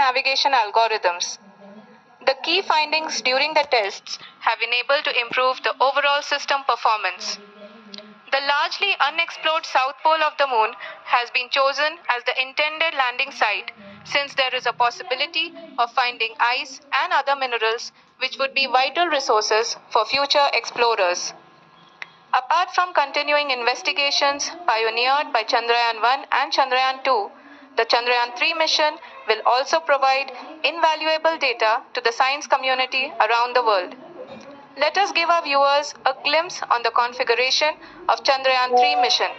navigation algorithms. The key findings during the tests have enabled to improve the overall system performance. The largely unexplored south pole of the moon has been chosen as the intended landing site since there is a possibility of finding ice and other minerals which would be vital resources for future explorers. Apart from continuing investigations pioneered by Chandrayaan 1 and Chandrayaan 2, the Chandrayaan 3 mission will also provide invaluable data to the science community around the world. Let us give our viewers a glimpse on the configuration of Chandrayaan 3 mission.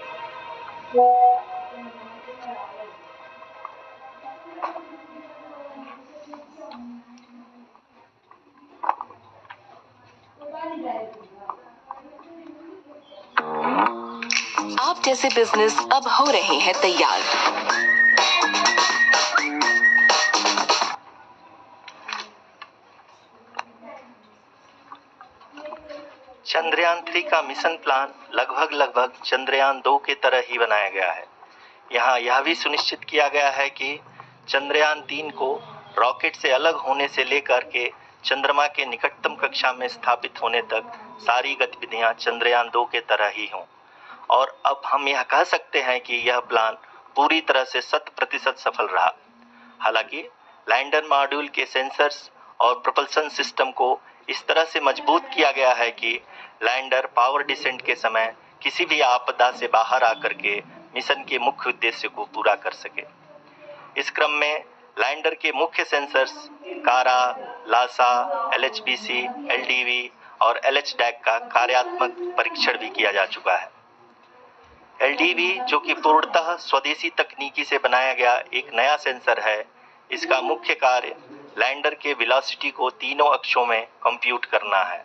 आप जैसे business अब हो रहे हैं तैयार। चंद्रयान 3 का mission plan लगभग चंद्रयान 2 की तरह ही बनाया गया है। यहाँ यह भी सुनिश्चित किया गया है कि चंद्रयान 3 को रॉकेट से अलग होने से लेकर के चंद्रमा के निकटतम कक्षा में स्थापित होने तक सारी गतिविधियां चंद्रयान 2 के तरह ही हों। और अब हम यह कह सकते हैं कि यह प्लान पूरी तरह से 100% सफल रहा। हालांकि लैंडर मॉड्यूल के सेंसर्स और प्रोपल्शन सिस्टम को इस तरह से मजबूत किया गया है कि लैंडर पावर डिसेंट के समय किसी भी आपदा से बाहर आकर के मिशन के मुख्य उद्देश्य को पूरा कर सके। इस क्रम में लैंडर के मुख्य सेंसर्स कारा, लासा, LHBC, LDV और LHDAC का कार्यात्मक परीक्षण भी किया जा चुका है। LDV जो कि पूर्णतः स्वदेशी तकनीकी से बनाया गया एक नया सेंसर है, इसका मुख्य कार्य लैंडर के वेलोसिटी को तीनों अक्षों में कंप्यूट करना है।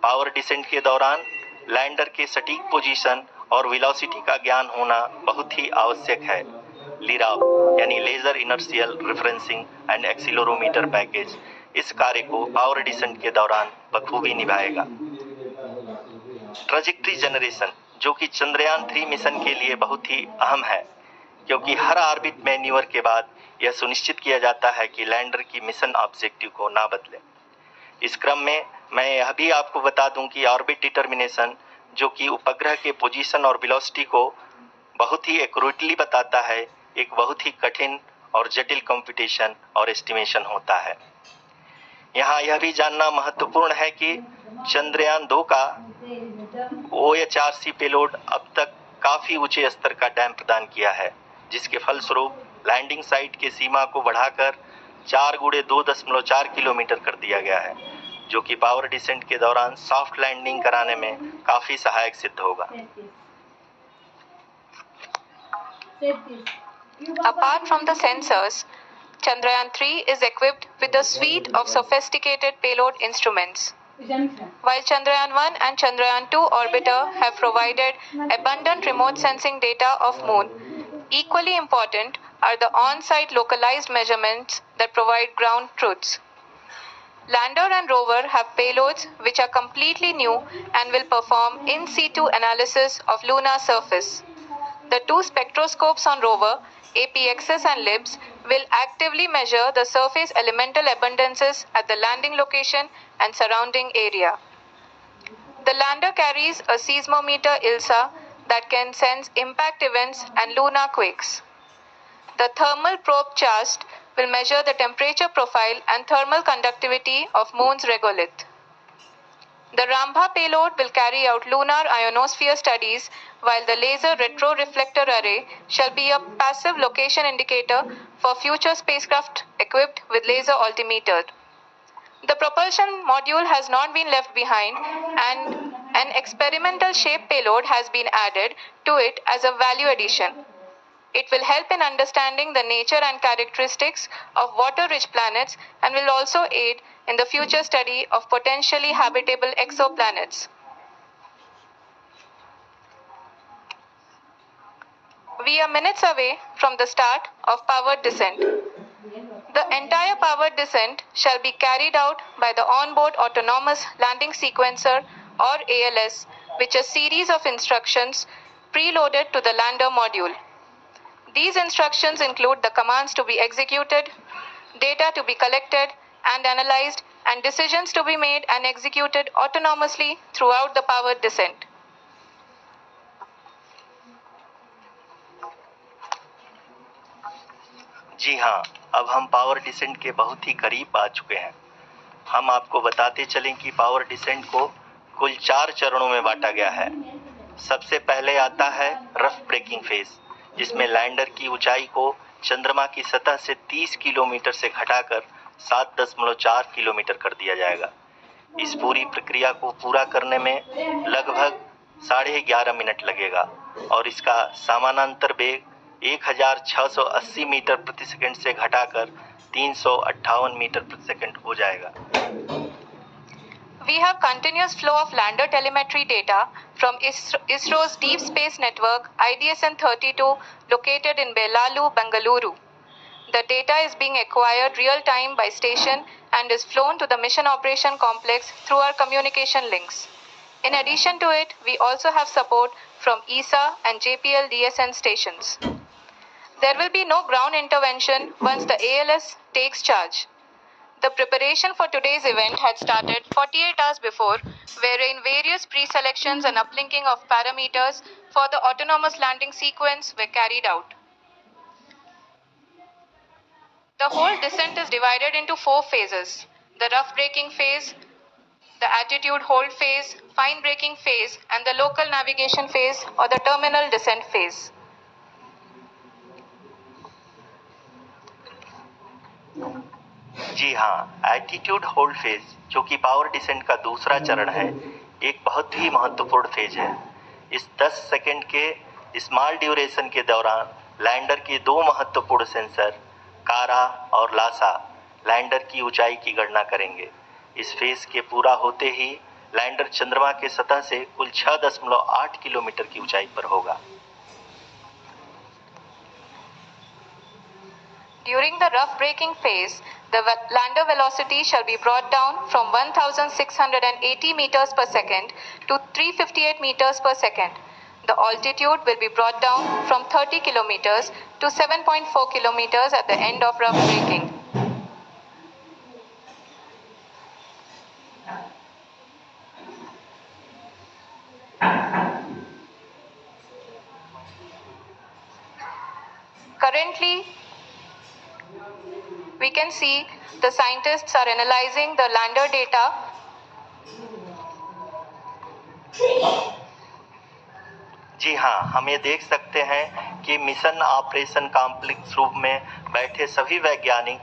पावर डिसेंट के दौरान लैंडर के सटीक पोजीशन और वेलोसिटी का ज्ञान होना बहुत ही आवश्यक है। लिराव यानी laser inertial referencing and accelerometer package इस कार्य को पावर डिसेंट के दौरान बखूबी निभाएगा। ट्रैजेक्टरी जनरेशन जो कि चंद्रयान 3 मिशन के लिए बहुत ही अहम है, क्योंकि हर ऑर्बिट मैन्यूवर के बाद यह सुनिश्चित किया जाता है कि लैंडर की मिशन ऑब्जेक्टिव को ना बदले। इस क्रम में मैं यह भी आपको बता दूं कि ऑर्बिट डिटर्मिनेशन जो कि उपग्रह के पोजीशन और वेलोसिटी को बहुत ही एक्यूरेटली बताता है, एक बहुत ही कठिन और जटिल कंप्यूटेशन और एस्टिमेशन होता है। यहाँ यह भी जानना महत्वपूर्ण है कि चंद्रयान 2 का OHRC पेलोड अब तक काफी ऊंचे स्तर का डैम प्रदान किया है, जिसके फलस्वरूप लैंडिंग साइट के सीमा को बढ़ाकर 4 × 2.4 किलोमीटर कर दिया गया है, जो कि पावर डिसेंट के दौरान सॉफ्ट लैंडिंग कराने में काफी सहायक सिद्ध होगा। Apart from the sensors, Chandrayaan 3 is equipped with a suite of sophisticated payload instruments. While Chandrayaan 1 and Chandrayaan 2 orbiter have provided abundant remote sensing data of Moon, equally important are the on-site localized measurements that provide ground truths. Lander and rover have payloads which are completely new and will perform in situ analysis of lunar surface. The two spectroscopes on rover, APXS and LIBS, will actively measure the surface elemental abundances at the landing location and surrounding area. The lander carries a seismometer ILSA that can sense impact events and lunar quakes. The thermal probe CHAST will measure the temperature profile and thermal conductivity of Moon's regolith. The Rambha payload will carry out lunar ionosphere studies, while the laser retroreflector array shall be a passive location indicator for future spacecraft equipped with laser altimeter. The propulsion module has not been left behind, and an experimental shape payload has been added to it as a value addition. It will help in understanding the nature and characteristics of water-rich planets and will also aid in the future study of potentially habitable exoplanets. We are minutes away from the start of powered descent. The entire powered descent shall be carried out by the onboard autonomous landing sequencer or ALS, which is a series of instructions preloaded to the lander module. These instructions include the commands to be executed, data to be collected and analyzed, and decisions to be made and executed autonomously throughout the powered descent. जी हाँ, अब हम power descent के बहुत ही करीब आ चुके हैं। हम आपको बताते चलें कि पावर डिसेंट को कुल 4 चरणों में बांटा गया है। सबसे पहले आता है रफ ब्रेकिंग फेज, जिसमें लैंडर की ऊंचाई को चंद्रमा की सतह से 30 किलोमीटर से घटाकर 7.4 किलोमीटर कर दिया जाएगा। इस पूरी प्रक्रिया को पूरा करने में लगभग 11.5 मिनट लगेगा और इसका समानांतर वेग 1680 मीटर प्रति सेकंड से घटाकर 358 मीटर प्रति सेकंड हो जाएगा। We have continuous flow of lander telemetry data from ISRO's Deep Space Network IDSN-32 located in Belalu, Bengaluru. The data is being acquired real-time by station and is flown to the Mission Operation Complex through our communication links. In addition to it, we also have support from ESA and JPL DSN stations. There will be no ground intervention once the ALS takes charge. The preparation for today's event had started 48 hours before, wherein various pre-selections and uplinking of parameters for the autonomous landing sequence were carried out. The whole descent is divided into 4 phases: the rough braking phase, the attitude hold phase, fine braking phase, and the local navigation phase or the terminal descent phase. जी हाँ, attitude hold phase, जो कि power descent का दूसरा चरण है, एक बहुत ही महत्वपूर्ण फेज है। इस 10 सेकंड के स्मॉल ड्यूरेशन के दौरान लैंडर के 2 महत्वपूर्ण सेंसर कारा और लासा लैंडर की ऊंचाई की गणना करेंगे। इस फेज के पूरा होते ही लैंडर चंद्रमा के सतह से कुल 6.8 किलोमीटर की ऊंचाई पर होगा। During the rough braking phase, the lander velocity shall be brought down from 1680 meters per second to 358 meters per second. The altitude will be brought down from 30 kilometers to 7.4 kilometers at the end of rough braking. Currently, we can see the scientists are analyzing the lander data. जी हाँ, हम ये देख सकते हैं कि mission operation complex रूप में बैठे सभी वैज्ञानिक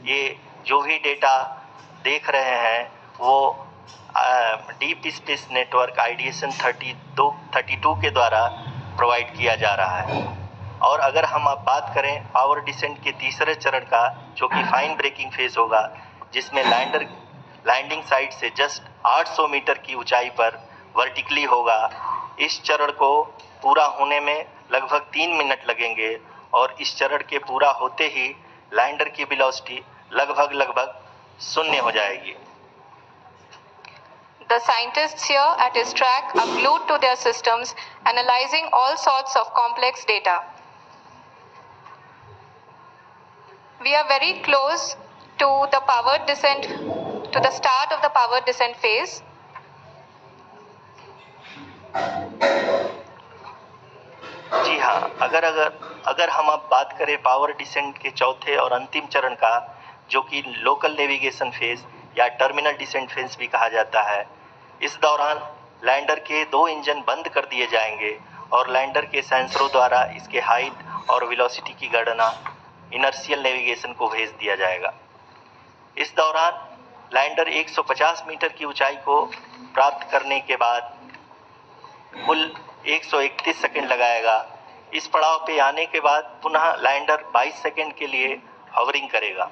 ये जो भी डेटा देख रहे हैं वो डीप स्पेस नेटवर्क IDSN 32 के द्वारा प्रोवाइड किया जा रहा है। और अगर हम अब बात करें पावर डिसेंट के तीसरे चरण का, जो कि फाइन ब्रेकिंग फेज होगा, जिसमें लैंडर लैंडिंग साइट से जस्ट 800 मीटर की ऊंचाई पर वर्टिकली होगा। इस चरण को पूरा होने में लगभग 3 मिनट लगेंगे और इस चरण के पूरा होते ही लैंडर की वेलोसिटी लगभग 0 हो जाएगी। The scientists here at ISTRAC are glued to their systems, analyzing all sorts of complex data. We are very close to the powered descent, to the start of the powered descent phase. जी हाँ, अगर हम अब बात करें power descent के चौथे और अंतिम चरण का, जो कि लोकल नेविगेशन फेज या टर्मिनल डिसेंट फेज भी कहा जाता है, इस दौरान लैंडर के 2 इंजन बंद कर दिए जाएंगे और लैंडर के सेंसरों द्वारा इसके हाइट और वेलोसिटी की गणना इनर्शियल नेविगेशन को भेज दिया जाएगा। इस दौरान लैंडर 150 मीटर की ऊंचाई को प्राप्त करने के बाद कुल 131 सेकंड लगाएगा। इस पड़ाव पे आने के बाद पुनः लैंडर 22 सेकंड के लिए हवरिंग करेगा।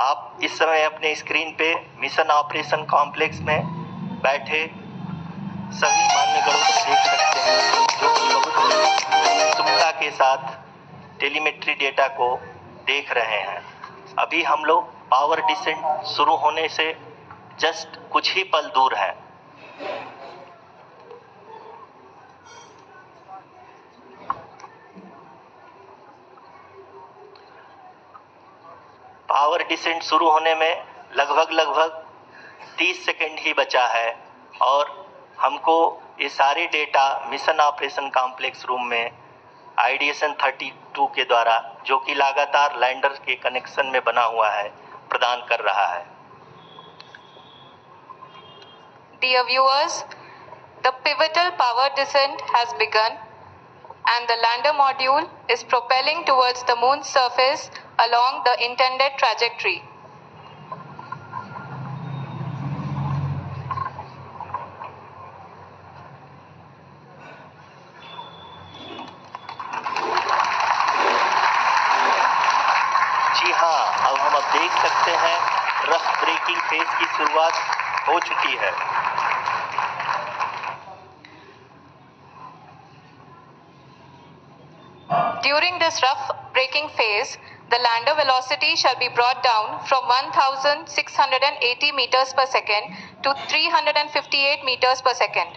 आप इस समय अपने स्क्रीन पे मिशन ऑपरेशन कॉम्प्लेक्स में बैठे सभी मान्यगणों को देख सकते हैं, जो कि बहुत उत्सुकता के साथ टेलीमेट्री डेटा को देख रहे हैं। अभी हम लोग पावर डिसेंट शुरू होने से जस्ट कुछ ही पल दूर हैं। पावर डिसेंट शुरू होने में लगभग 30 सेकंड ही बचा है और हमको ये सारे data mission operation complex room में आईडीएसएन 32 के द्वारा, जो कि लगातार लैंडर के कनेक्शन में बना हुआ है, प्रदान कर रहा है। Dear viewers, the pivotal power descent has begun and the lander module is propelling towards the moon's surface along the intended trajectory. जी हाँ, अब हम देख सकते हैं रफ ब्रेकिंग फेज की शुरुआत हो चुकी है। During this rough braking phase, the lander velocity shall be brought down from 1680 meters per second to 358 meters per second.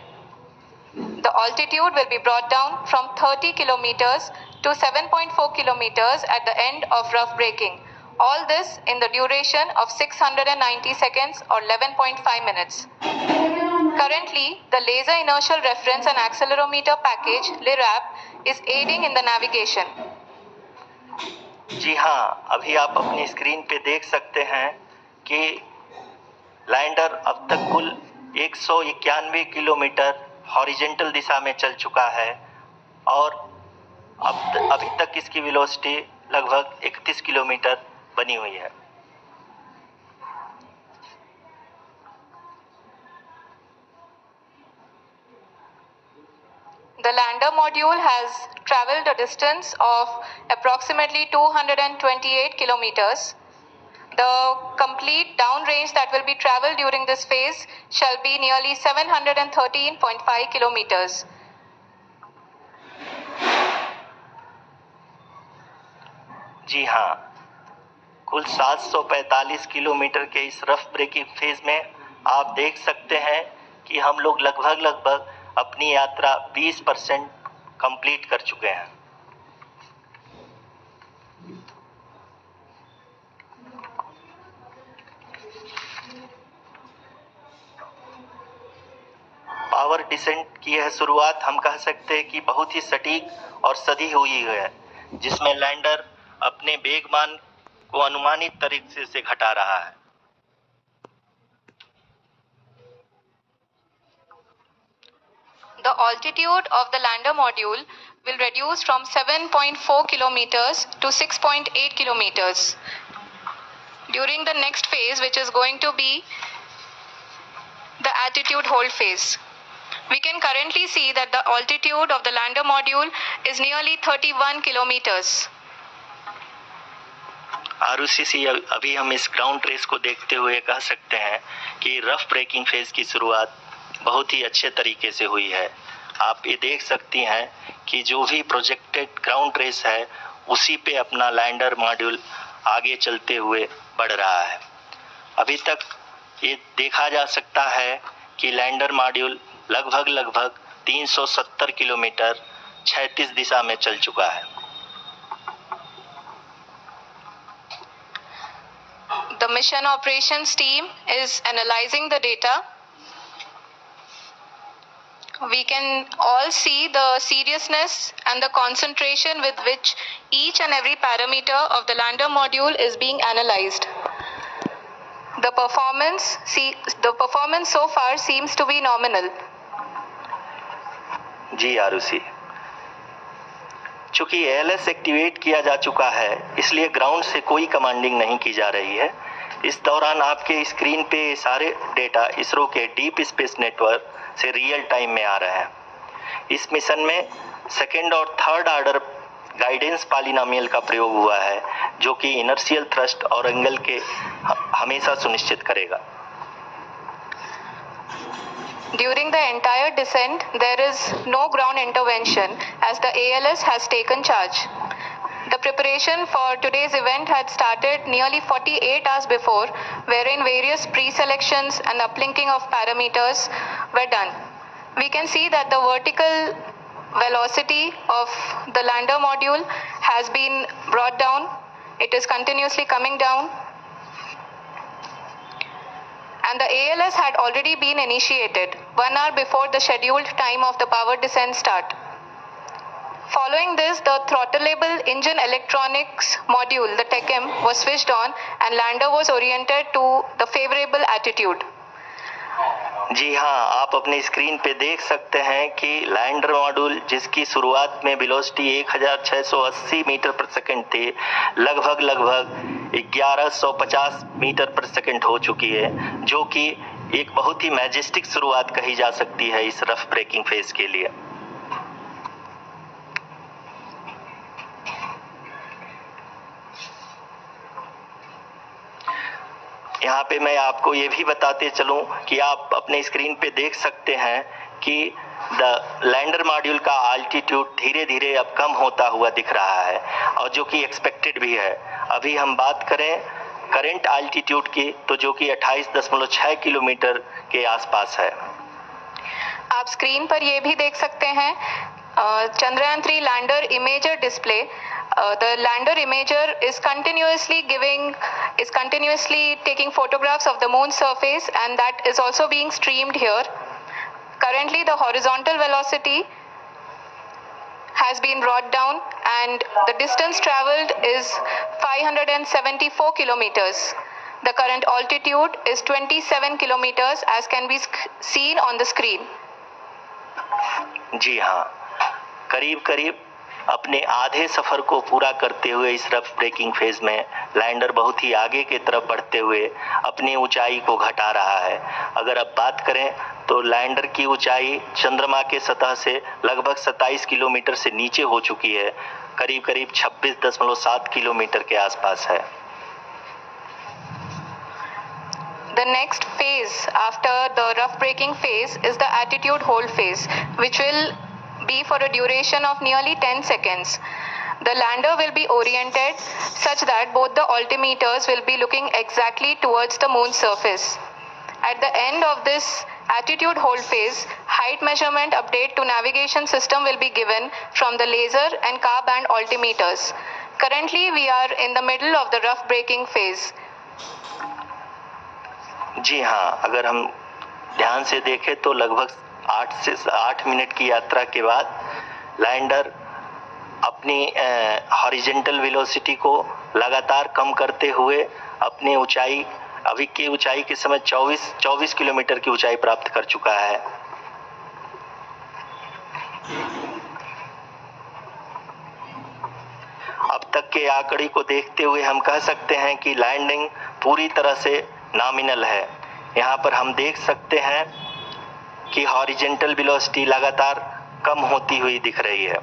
The altitude will be brought down from 30 kilometers to 7.4 kilometers at the end of rough braking. All this in the duration of 690 seconds or 11.5 minutes. Currently, the Laser Inertial Reference and Accelerometer package (LIRAP) is aiding in the navigation. जी हाँ, अभी आप अपनी screen पे देख सकते हैं कि lander अब तक कुल 191 किलोमीटर हॉरिजेंटल दिशा में चल चुका है और अभी तक इसकी वेलोसिटी लगभग 31 किलोमीटर बनी हुई है। The lander module has traveled a distance of approximately 228 kilometers. The complete downrange that will be traveled during this phase shall be nearly 713.5 kilometers. जी हाँ, कुल 745 किलोमीटर के इस रफ ब्रेकिंग फेज में आप देख सकते हैं कि हम लोग लगभग अपनी यात्रा 20% कंप्लीट कर चुके हैं। पावर डिसेंट की यह शुरुआत हम कह सकते हैं कि बहुत ही सटीक और सधी हुई है, जिसमें लैंडर अपने वेगमान को अनुमानित तरीके से घटा रहा है। The altitude of the lander module will reduce from 7.4 kilometers to 6.8 kilometers. During the next phase, which is going to be the attitude hold phase. We can currently see that the altitude of the lander module is nearly 31 kilometers. Arushi, अभी हम इस ground race को देखते हुए कह सकते हैं कि रफ ब्रेकिंग फेज की शुरुआत बहुत ही अच्छे तरीके से हुई है। आप ये देख सकती हैं कि जो भी प्रोजेक्टेड ग्राउंड रेस है उसी पे अपना लैंडर मॉड्यूल आगे चलते हुए बढ़ रहा है। अभी तक ये देखा जा सकता है कि लैंडर मॉड्यूल लगभग 370 किलोमीटर 36 दिशा में चल चुका है। The mission operations team is analyzing the data. We can all see the seriousness and the concentration with which each and every parameter of the lander module is being analyzed. The performance so far seems to be nominal. जी आरुषि, चूंकि ALS activate किया जा चुका है, इसलिए ground से कोई commanding नहीं की जा रही है। इस दौरान आपके स्क्रीन पे सारे डेटा इसरो के डीप स्पेस नेटवर्क से रियल टाइम में आ रहे हैं। इस मिशन में सेकेंड और थर्ड ऑर्डर गाइडेंस पॉलिनोमियल का प्रयोग हुआ है, जो कि इनर्शियल थ्रस्ट और एंगल के हमेशा सुनिश्चित करेगा। During the entire descent, there is no ground intervention as the ALS has taken charge. The preparation for today's event had started nearly 48 hours before, wherein various pre-selections and uplinking of parameters were done. We can see that the vertical velocity of the lander module has been brought down. It is continuously coming down. And the ALS had already been initiated 1 hour before the scheduled time of the power descent start. Following this, the throttleable engine electronics module, the TECM, was switched on and lander was oriented to the favorable attitude. जी हाँ, आप अपनी screen पे देख सकते हैं कि lander module जिसकी शुरुआत में वेलोसिटी 1680 मीटर पर सेकंड थी, लगभग 1150 मीटर पर सेकंड हो चुकी है, जो कि एक बहुत ही मैजेस्टिक शुरुआत कही जा सकती है इस रफ ब्रेकिंग फेज के लिए। यहाँ पे मैं आपको ये भी बताते चलूं कि आप अपने स्क्रीन पे देख सकते हैं कि द लैंडर मॉड्यूल का अल्टीट्यूड धीरे धीरे अब कम होता हुआ दिख रहा है, और जो कि एक्सपेक्टेड भी है। अभी हम बात करें करंट अल्टीट्यूड की, तो जो कि 28.6 किलोमीटर के आसपास है। आप स्क्रीन पर ये भी देख सकते हैं Chandrayaan 3 lander imager display. The lander imager is continuously taking photographs of the moon's surface, and that is also being streamed here. Currently, the horizontal velocity has been brought down, and the distance traveled is 574 kilometers. The current altitude is 27 kilometers, as can be seen on the screen. जी हाँ, करीब करीब अपने आधे सफर को पूरा करते हुए इस रफ ब्रेकिंग फेज में लैंडर बहुत ही आगे की तरफ बढ़ते हुए अपनी ऊंचाई को घटा रहा है। अगर अब बात करें तो लैंडर की ऊंचाई चंद्रमा के सतह से लगभग 27 किलोमीटर से नीचे हो चुकी है, करीब करीब 26.7 किलोमीटर के आसपास है। The next phase after the rough braking phase is the attitude hold phase, which will be for a duration of nearly 10 seconds. The lander will be oriented such that both the altimeters will be looking exactly towards the moon's surface. At the end of this attitude hold phase, height measurement update to navigation system will be given from the laser and car band altimeters. Currently, we are in the middle of the rough braking phase. जी हाँ, अगर हम ध्यान से देखें तो लगभग 8 minute की यात्रा के बाद लैंडर अपनी हॉरिजेंटल वेलोसिटी को लगातार कम करते हुए अपनी ऊंचाई, अभी की ऊंचाई के समय 24 किलोमीटर की ऊंचाई प्राप्त कर चुका है। अब तक के आंकड़े को देखते हुए हम कह सकते हैं कि लैंडिंग पूरी तरह से नॉमिनल है। यहाँ पर हम देख सकते हैं कि हॉरिजेंटल वेलोसिटी लगातार कम होती हुई दिख रही है।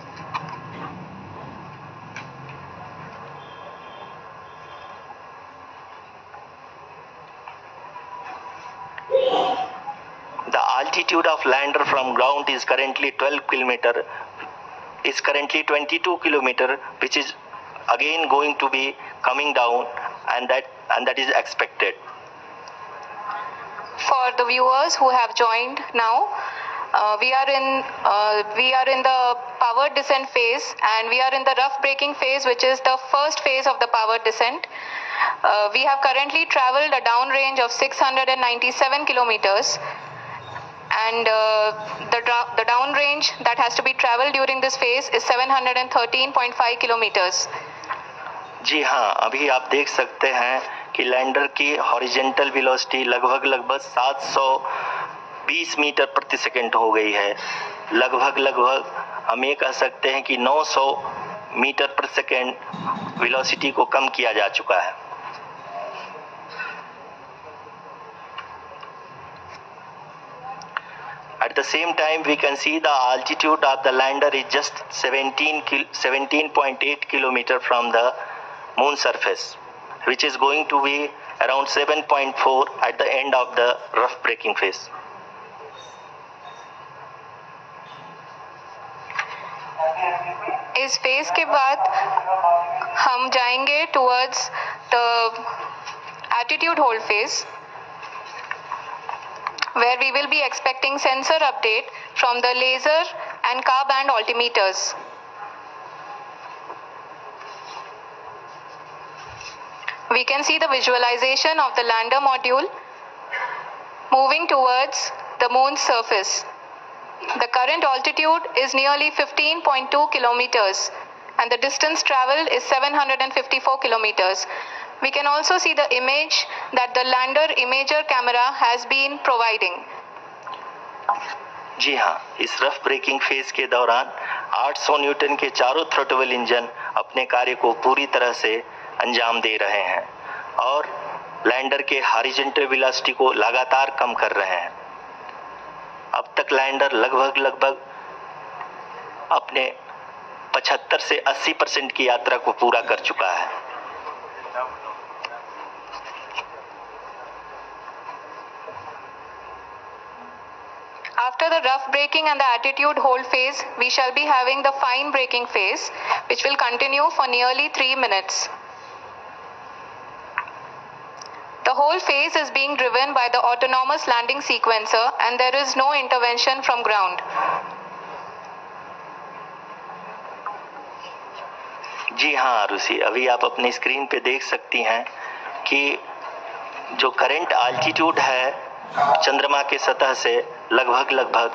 The altitude of lander from ground is currently 22 kilometer, which is again going to be coming down, and that is expected. For the viewers who have joined now, we are in the power descent phase, and we are in the rough braking phase, which is the first phase of the power descent. We have currently traveled a downrange of 697 kilometers, and the downrange that has to be traveled during this phase is 713.5 kilometers. जी हाँ, अभी आप देख सकते हैं कि lander की horizontal velocity लगभग 720 metre प्रति सेकंड हो गई है। लगभग हम ये कह सकते हैं कि 900 मीटर पर सेकंड वेलोसिटी को कम किया जा चुका है। At the same time, we can see the altitude of the lander is just 17.8 kilometer from the moon surface, which is going to be around 7.4 at the end of the rough braking phase. इस phase के बाद हम हम जाएंगे towards the attitude hold phase, where we will be expecting sensor update from the laser and car band altimeters. We can see the visualization of the lander module moving towards the moon's surface. The current altitude is nearly 15.2 kilometers and the distance traveled is 754 kilometers. We can also see the image that the lander imager camera has been providing. जी हाँ, इस rough breaking phase के दौरान 800 Newton के चारों throttle engine अपने कार्य को पूरी तरह से अंजाम दे रहे हैं और लैंडर के हॉरिजॉन्टल वेलोसिटी को लगातार कम कर रहे हैं। अब तक लैंडर लगभग अपने 75 से 80% की यात्रा को पूरा कर चुका है। After the rough braking and the attitude hold phase, we shall be having the fine braking phase, which will continue for nearly 3 minutes. The whole phase is being driven by the autonomous landing sequencer and there is no intervention from ground. जी हाँ आरुषि, अभी आप अपनी screen पे देख सकती हैं कि जो करंट आल्टीट्यूड है चंद्रमा के सतह से लगभग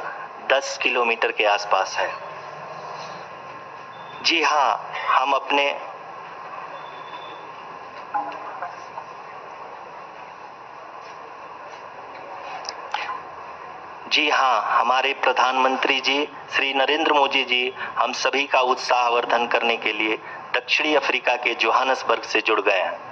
10 किलोमीटर के आसपास है। जी हाँ, हमारे प्रधानमंत्री जी श्री नरेंद्र मोदी जी हम सभी का उत्साहवर्धन करने के लिए दक्षिणी अफ्रीका के जोहानसबर्ग से जुड़ गए हैं।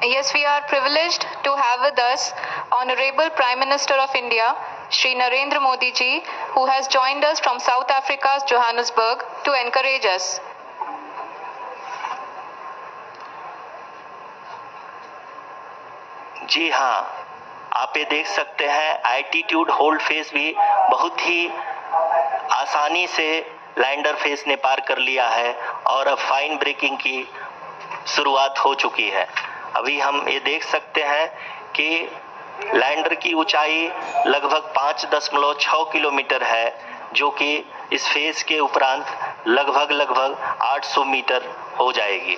Yes, we are privileged to have with us Honorable Prime Minister of India, Shri Narendra Modi ji, who has joined us from South Africa's Johannesburg to encourage us. जी हाँ, आप ये देख सकते हैं एल्टीट्यूड होल्ड फेज भी बहुत ही आसानी से लैंडर फेज ने पार कर लिया है और अब फाइन ब्रेकिंग की शुरुआत हो चुकी है। अभी हम ये देख सकते हैं कि लैंडर की ऊंचाई लगभग 5.6 किलोमीटर है, जो कि इस फेज के उपरांत लगभग 800 मीटर हो जाएगी।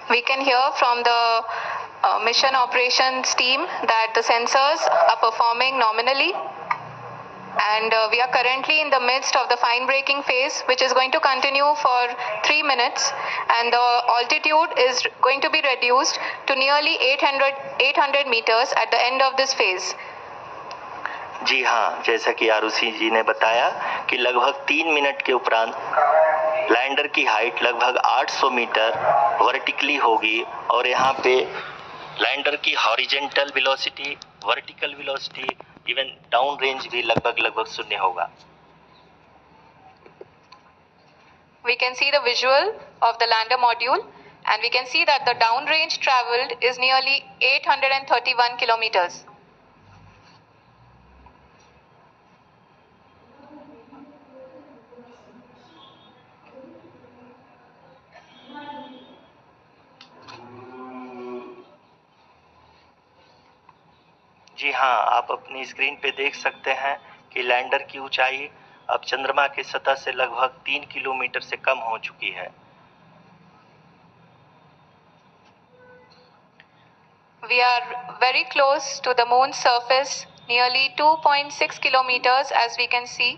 We can hear from the mission operations team that the sensors are performing nominally, and we are currently in the midst of the fine braking phase, which is going to continue for 3 minutes, and the altitude is going to be reduced to nearly 800 meters at the end of this phase. जी हाँ, जैसा कि आरुषि जी ने बताया कि लगभग 3 minute के उपरांत lander की हाइट लगभग 800 मीटर वर्टिकली होगी और यहाँ पे लैंडर की horizontal velocity, vertical velocity, even down range भी लगभग शून्य होगा। We can see the visual of the lander module and we can see that the down range traveled is nearly 831 kilometers. जी हाँ, आप अपनी स्क्रीन पे देख सकते हैं कि लैंडर की ऊंचाई अब चंद्रमा की सतह से लगभग 3 किलोमीटर से कम हो चुकी है। We are very close to the moon's surface, nearly 2.6 kilometers as we can see.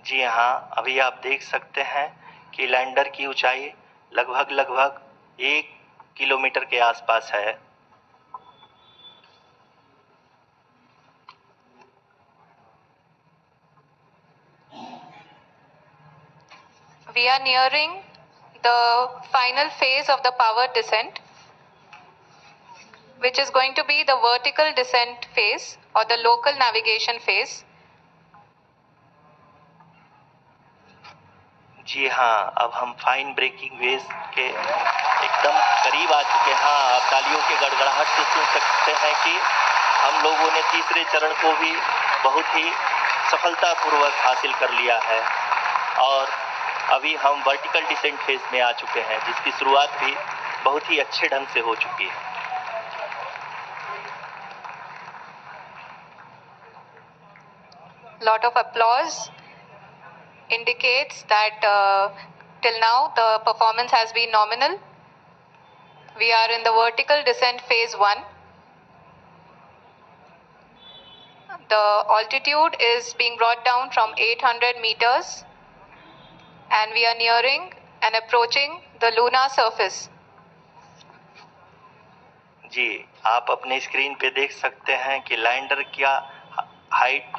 जी हाँ, अभी आप देख सकते हैं कि लैंडर की ऊंचाई लगभग 1 किलोमीटर के आसपास है। We are nearing the final phase of the power descent, which is going to be the vertical descent phase or the local navigation phase. जी हाँ, अब हम फाइन ब्रेकिंग वेव्स के एकदम करीब आ चुके हैं। हाँ, आप तालियों के गड़गड़ाहट से सुन सकते हैं कि हम लोगों ने तीसरे चरण को भी बहुत ही सफलतापूर्वक हासिल कर लिया है और अभी हम वर्टिकल डिसेंट फेज में आ चुके हैं, जिसकी शुरुआत भी बहुत ही अच्छे ढंग से हो चुकी है। Lot of applause indicates that till now the performance has been nominal. We are in the vertical descent phase 1. The altitude is being brought down from 800 meters and we are nearing and approaching the lunar surface. जी, आप अपने screen पे देख सकते हैं कि lander का height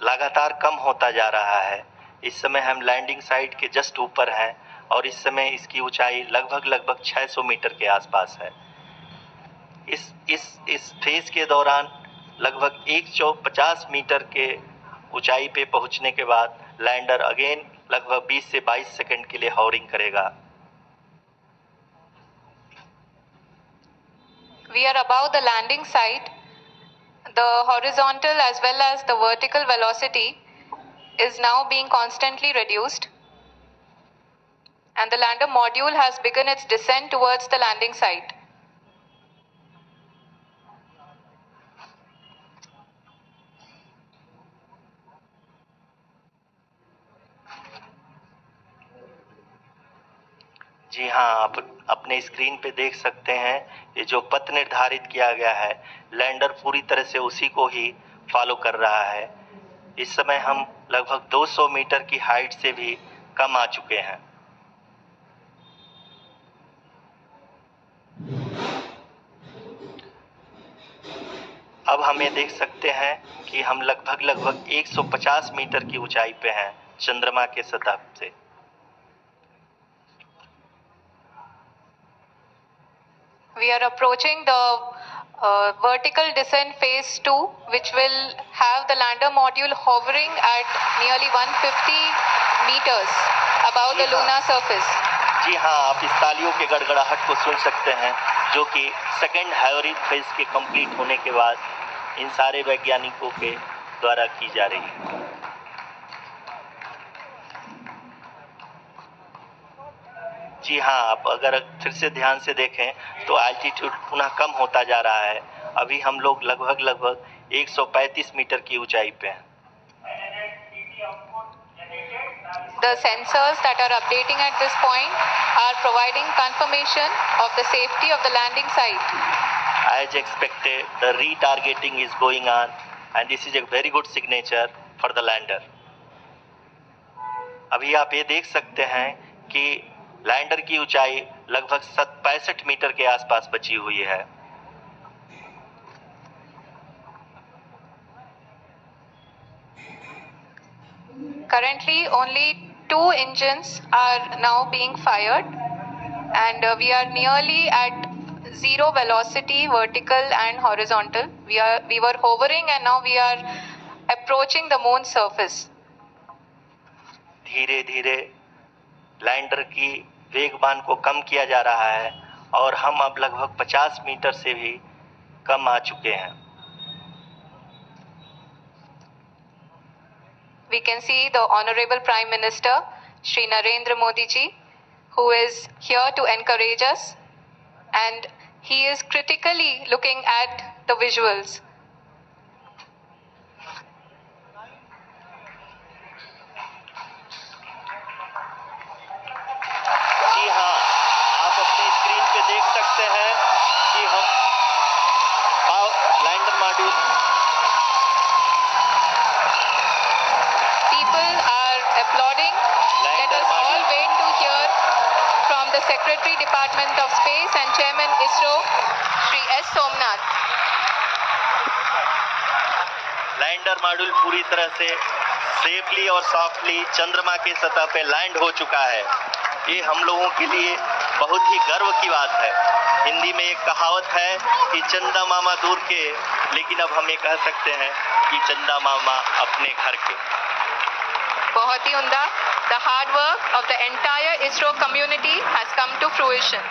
लगातार कम होता जा रहा है। इस समय हम लैंडिंग साइट के जस्ट ऊपर हैं और इस समय इसकी ऊंचाई लगभग 600 मीटर के आसपास है। इस फेज के दौरान लगभग 150 मीटर के ऊंचाई पे पहुंचने के बाद लैंडर अगेन लगभग 20 से 22 सेकंड के लिए हॉवरिंग करेगा। We are above the landing site. The horizontal as well as the vertical velocity is now being constantly reduced. And the lander module has begun its descent towards the landing site. जी हाँ, आप अपने screen पे देख सकते हैं ये जो पथ निर्धारित किया गया है, लैंडर पूरी तरह से उसी को ही फॉलो कर रहा है। इस समय हम लगभग 200 मीटर की हाइट से भी कम आ चुके हैं। अब हमें देख सकते हैं कि हम लगभग 150 मीटर की ऊंचाई पे हैं चंद्रमा के सतह से। We are approaching the vertical descent phase 2, which will have the lander module hovering at nearly 150 meters above the lunar surface. जी हाँ, आप इस तालियों के गड़गड़ाहट को सुन सकते हैं, जो कि सेकेंड हाइवरिंग फेज के कंप्लीट होने के बाद इन सारे वैज्ञानिकों के द्वारा की जा रही है। जी हाँ, आप अगर फिर से ध्यान से देखें तो एल्टीट्यूड पुनः कम होता जा रहा है। अभी हम लोग लगभग 135 मीटर की ऊंचाई पे हैं। The sensors that are updating at this point are providing confirmation of the safety of the landing site. As expected, the retargeting is going on and this is a very good signature for the lander. अभी आप ये देख सकते हैं कि lander की ऊंचाई लगभग 65 मीटर के आसपास बची हुई है। Currently, only 2 engines are now being fired, and we are nearly at zero velocity, vertical and horizontal. We were hovering, and now we are approaching the moon's surface. धीरे धीरे लैंडर की वेगमान को कम किया जा रहा है और हम अब लगभग 50 मीटर से भी कम आ चुके हैं। We can see the Honorable Prime Minister, Shri Narendra Modi ji, who is here to encourage us, and he is critically looking at the visuals. जी हाँ, आप अपने स्क्रीन पे देख सकते हैं कि हम lander module People are applauding. Let us all wait to hear from the Secretary, Department of Space and Chairman ISRO, Shri S. Somnath. Lander module पूरी तरह से सेफली और सॉफ्टली चंद्रमा के सतह पे लैंड हो चुका है। ये हम लोगों के लिए बहुत ही गर्व की बात है। हिंदी में एक कहावत है कि चंदा मामा दूर के, लेकिन अब हम ये कह सकते हैं कि चंदा मामा अपने घर के। बहुत ही उम्दा। The hard work of the entire ISRO community has come to fruition.